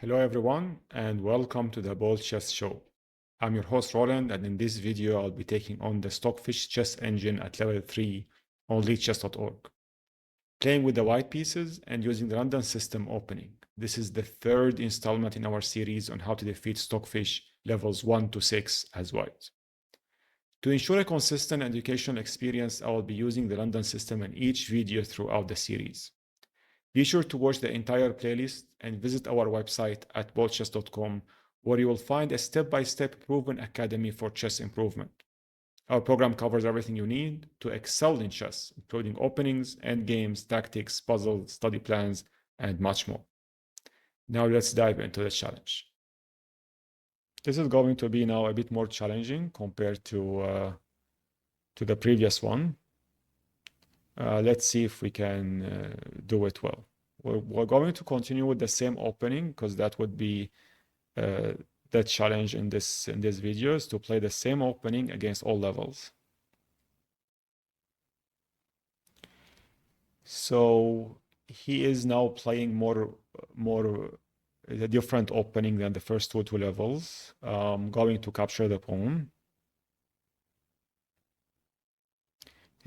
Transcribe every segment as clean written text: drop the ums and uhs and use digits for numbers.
Hello everyone and welcome to the BoldChess show. I'm your host Roland, and in this video I'll be taking on the Stockfish chess engine at level 3 on leadchess.org. Playing with the white pieces and using the random system opening. This is the third installment in our series on how to defeat Stockfish levels 1 to 6 as white. To ensure a consistent educational experience, I will be using the random system in each video throughout the series. Be sure to watch the entire playlist and visit our website at BoldChess.com, where you will find a step-by-step proven academy for chess improvement. Our program covers everything you need to excel in chess, including openings, endgames, tactics, puzzles, study plans, and much more. Now let's dive into the challenge. This is going to be now a bit more challenging compared to the previous one. Let's see if we can do it well. We're going to continue with the same opening because that would be the challenge in this video, is to play the same opening against all levels. So he is now playing more a different opening than the first two levels. Going to capture the pawn.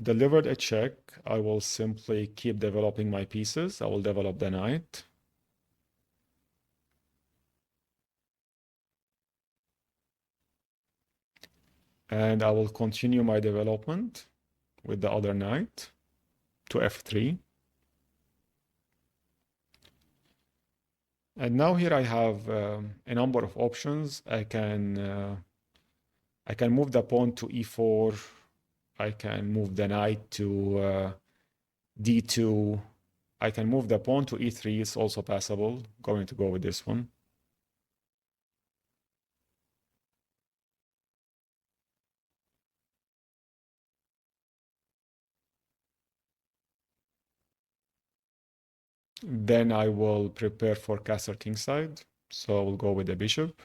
Delivered a check. I will simply keep developing my pieces. I will develop the knight. And I will continue my development with the other knight to f3. And now here I have a number of options. I can move the pawn to e4. I can move the knight to d2. I can move the pawn to e3. It's also passable. Going to go with this one. Then I will prepare for castle kingside. So I will go with the bishop.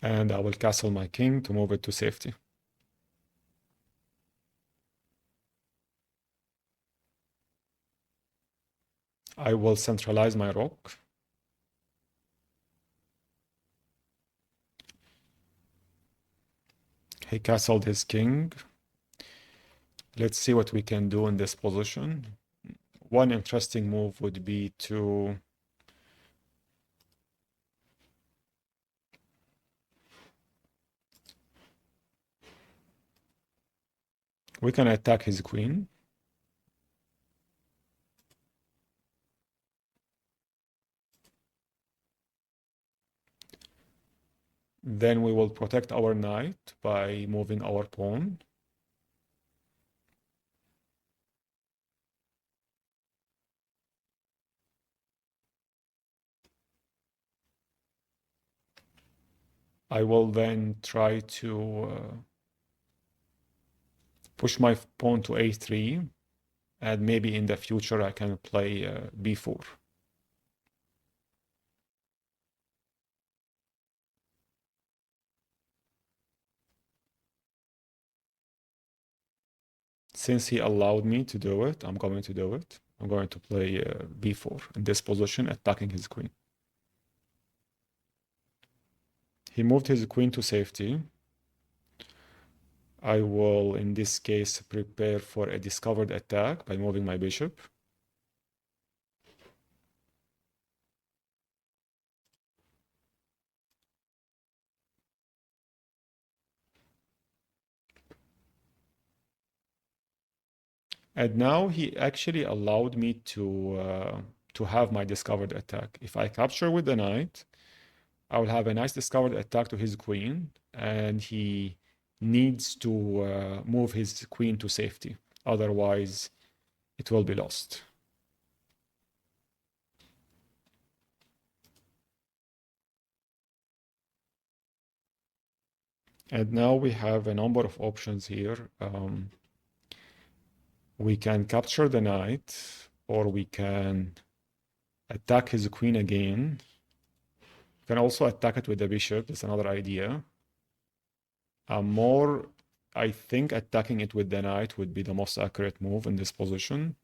And I will castle my king to move it to safety. I will centralize my rook. He castled his king. Let's see what we can do in this position. One interesting move would be to we can attack his queen. Then we will protect our knight by moving our pawn. I will then try to push my pawn to a3, and maybe in the future I can play b4. Since he allowed me to do it, I'm going to do it. I'm going to play b4 in this position, attacking his queen. He moved his queen to safety. I will, in this case, prepare for a discovered attack by moving my bishop. And now he actually allowed me to have my discovered attack. If I capture with the knight, I will have a nice discovered attack to his queen, and he needs to move his queen to safety. Otherwise, it will be lost. And now we have a number of options here. We can capture the knight, or we can attack his queen again. We can also attack it with the bishop. That's another idea. I'm more I think attacking it with the knight would be the most accurate move in this position.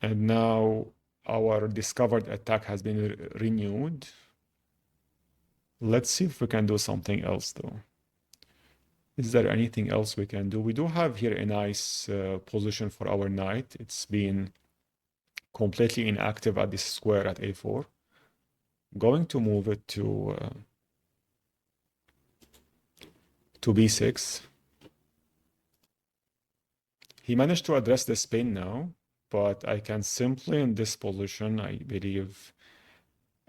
And now our discovered attack has been renewed. Let's see if we can do something else though. Is there anything else we can do? We do have here a nice position for our knight. It's been completely inactive at this square at a4. Going to move it to b6. He managed to address the spin now, but I can simply, in this position, I believe,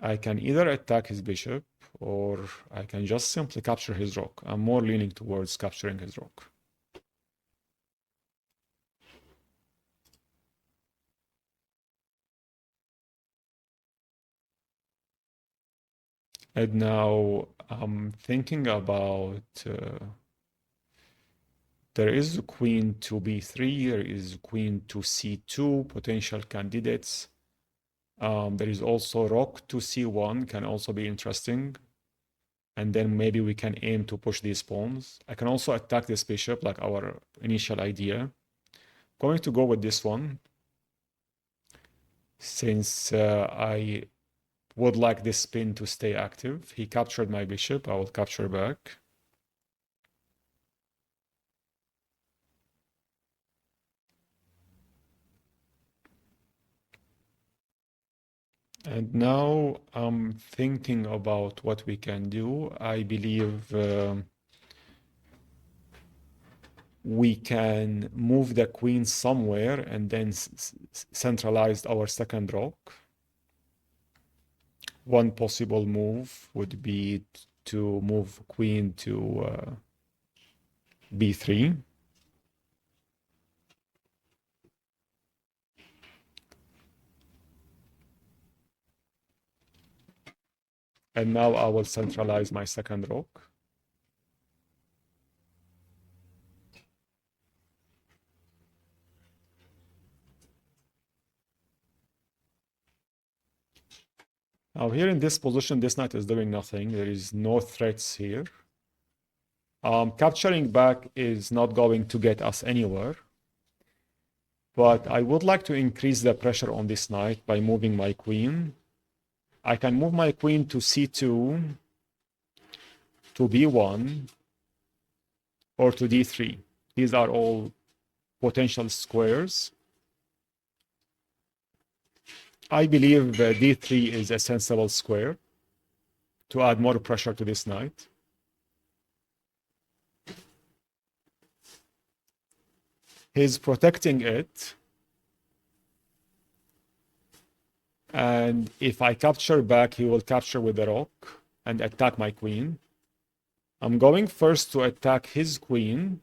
I can either attack his bishop or I can just simply capture his rook. I'm more leaning towards capturing his rook. And now I'm thinking about there is queen to b3, there is queen to c2, potential candidates. There is also rook to c1, can also be interesting. And then maybe we can aim to push these pawns. I can also attack this bishop like our initial idea. Going to go with this one. Since I would like this spin to stay active. He captured my bishop, I will capture back. And now I'm thinking about what we can do. I believe we can move the queen somewhere and then centralize our second rook. One possible move would be to move queen to b3. And now I will centralize my second rook. Now here in this position, this knight is doing nothing. There is no threats here. Capturing back is not going to get us anywhere. But I would like to increase the pressure on this knight by moving my queen. I can move my queen to c2, to b1, or to d3. These are all potential squares. I believe d3 is a sensible square to add more pressure to this knight. He's protecting it. And if I capture back, he will capture with the rook and attack my queen. I'm going first to attack his queen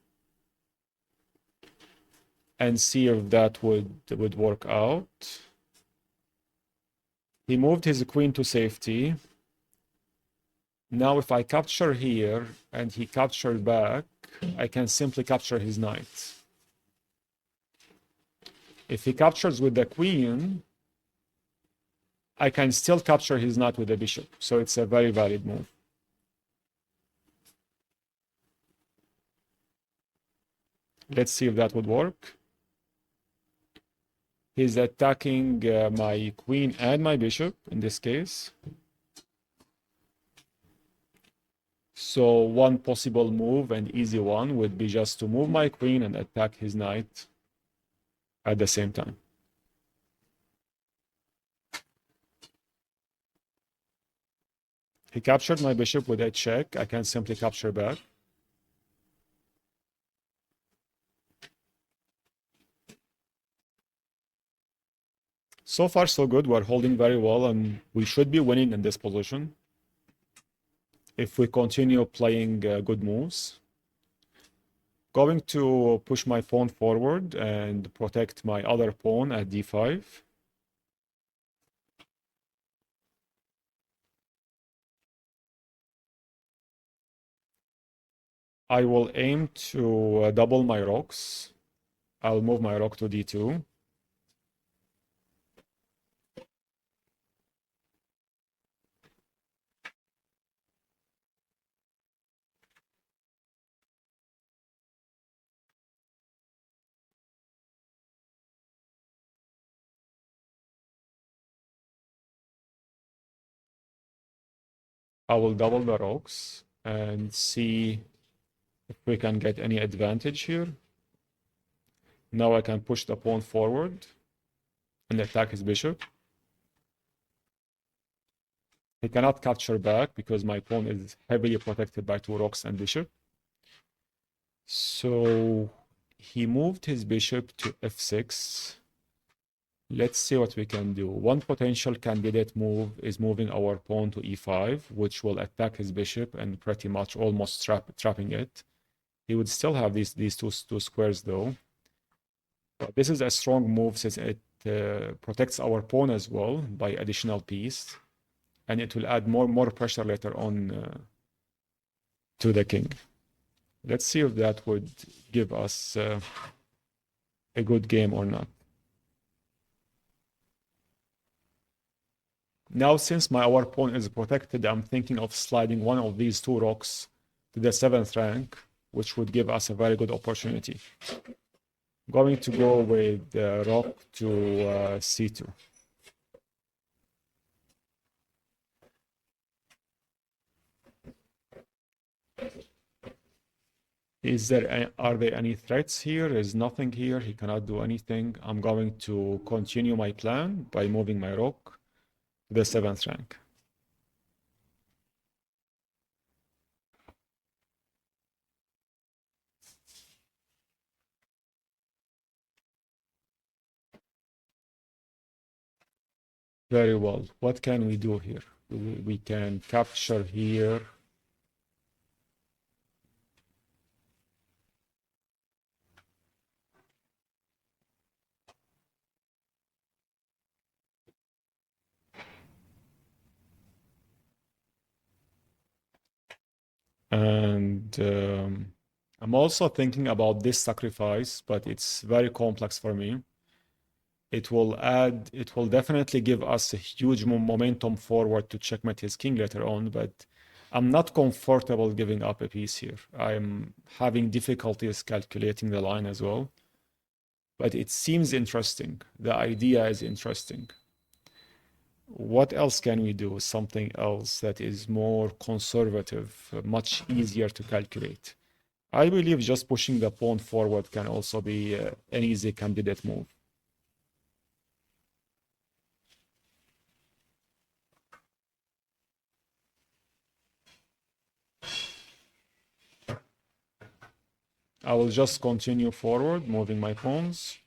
and see if that would work out. He moved his queen to safety. Now if I capture here and he captured back, I can simply capture his knight. If he captures with the queen, I can still capture his knight with the bishop. So it's a very valid move. Let's see if that would work. He's attacking my queen and my bishop in this case. So one possible move, and easy one, would be just to move my queen and attack his knight at the same time. He captured my bishop with a check. I can simply capture back. So far, so good. We're holding very well, and we should be winning in this position if we continue playing good moves. Going to push my pawn forward and protect my other pawn at d5. I will aim to double my rocks. I'll move my rook to d2. I will double the rocks and see if we can get any advantage here. Now I can push the pawn forward and attack his bishop. He cannot capture back because my pawn is heavily protected by two rocks and bishop. So he moved his bishop to f6. Let's see what we can do. One potential candidate move is moving our pawn to e5, which will attack his bishop and pretty much almost trapping it. He would still have these two squares though. But this is a strong move since it protects our pawn as well by additional piece, and it will add more pressure later on to the king. Let's see if that would give us a good game or not. Now, since our pawn is protected, I'm thinking of sliding one of these two rocks to the 7th rank, which would give us a very good opportunity. I'm going to go with rock to c2. Are there any threats here? There's nothing here. He cannot do anything. I'm going to continue my plan by moving my rook to the 7th rank. Very well. What can we do here? We can capture here. And I'm also thinking about this sacrifice, but it's very complex for me. It will definitely give us a huge momentum forward to checkmate his king later on, but I'm not comfortable giving up a piece here. I'm having difficulties calculating the line as well. But it seems interesting. The idea is interesting. What else can we do? Something else that is more conservative, much easier to calculate. I believe just pushing the pawn forward can also be an easy candidate move. I will just continue forward, moving my pawns.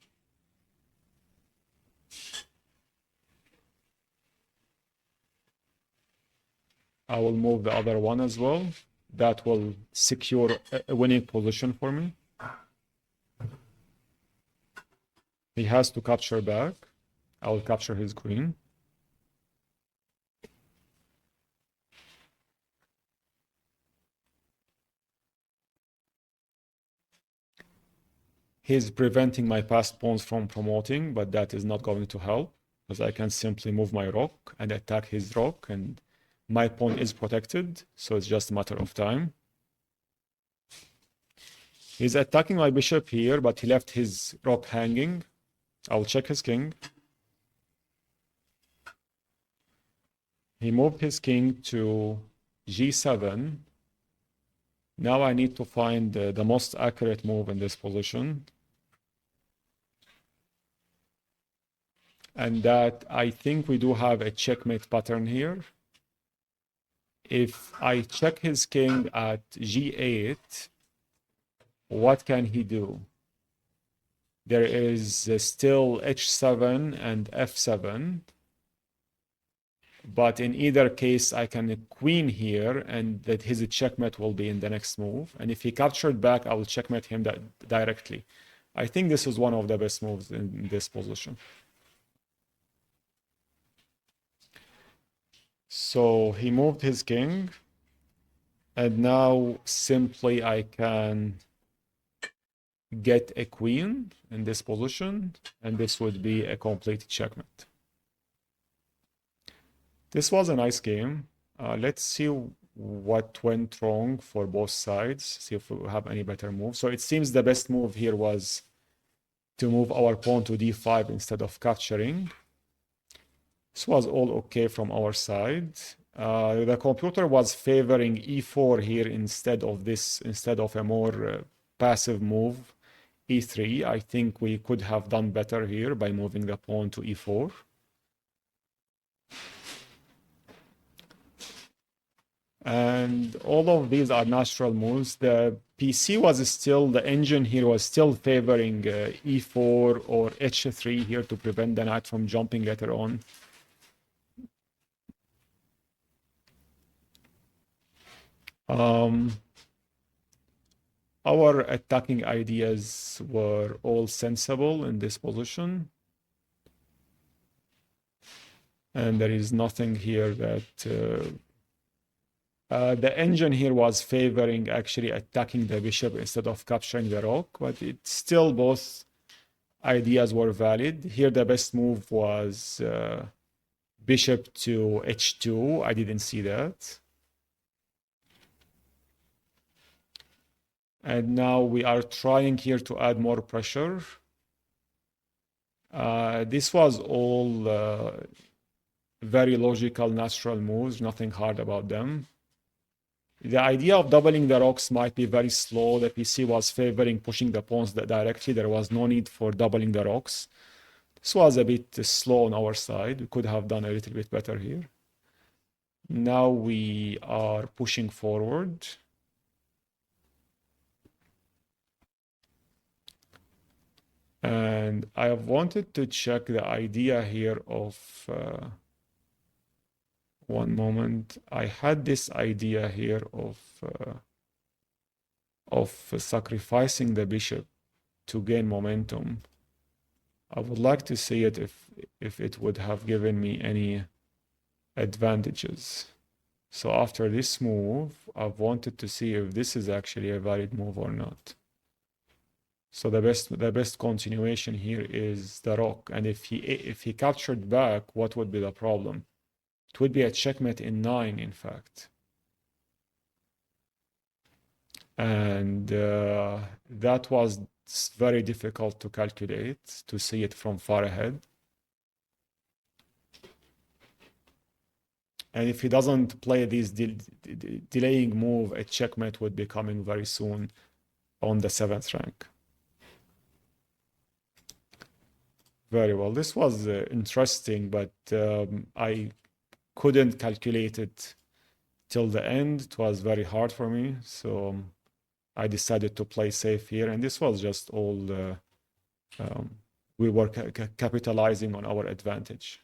I will move the other one as well. That will secure a winning position for me. He has to capture back. I will capture his queen. He's preventing my passed pawns from promoting, but that is not going to help because I can simply move my rook and attack his rook, and my pawn is protected, so it's just a matter of time. He's attacking my bishop here, but he left his rook hanging. I'll check his king. He moved his king to g7. Now I need to find the most accurate move in this position. And that, I think we do have a checkmate pattern here. If I check his king at g8, what can he do? There is still h7 and f7. But in either case, I can queen here, and that his checkmate will be in the next move. And if he captured back, I will checkmate him directly. I think this is one of the best moves in this position. So he moved his king. And now simply I can get a queen in this position, and this would be a complete checkmate. This was a nice game. Let's see what went wrong for both sides, see if we have any better moves. So it seems the best move here was to move our pawn to d5 instead of capturing. This was all okay from our side. The computer was favoring e4 here instead of a more passive move, e3. I think we could have done better here by moving the pawn to e4. And all of these are natural moves. The PC was still, the engine here was still favoring e4 or h3 here to prevent the knight from jumping later on. Our attacking ideas were all sensible in this position. And there is nothing here that... the engine here was favoring actually attacking the bishop instead of capturing the rook, but it's still both ideas were valid. Here the best move was bishop to h2. I didn't see that. And now we are trying here to add more pressure. This was all very logical, natural moves, nothing hard about them. The idea of doubling the rocks might be very slow. The PC was favoring pushing the pawns directly. There was no need for doubling the rocks. This was a bit slow on our side. We could have done a little bit better here. Now we are pushing forward. And I wanted to check the idea here of... one moment. I had this idea here of sacrificing the bishop to gain momentum. I would like to see it if it would have given me any advantages. So after this move, I've wanted to see if this is actually a valid move or not. So the best continuation here is the rook. And if he captured back, what would be the problem? It would be a checkmate in 9, in fact. And that was very difficult to calculate, to see it from far ahead. And if he doesn't play this delaying move, a checkmate would be coming very soon on the 7th rank. Very well. This was interesting, but I couldn't calculate it till the end. It was very hard for me, so I decided to play safe here. And this was just all we were capitalizing on our advantage.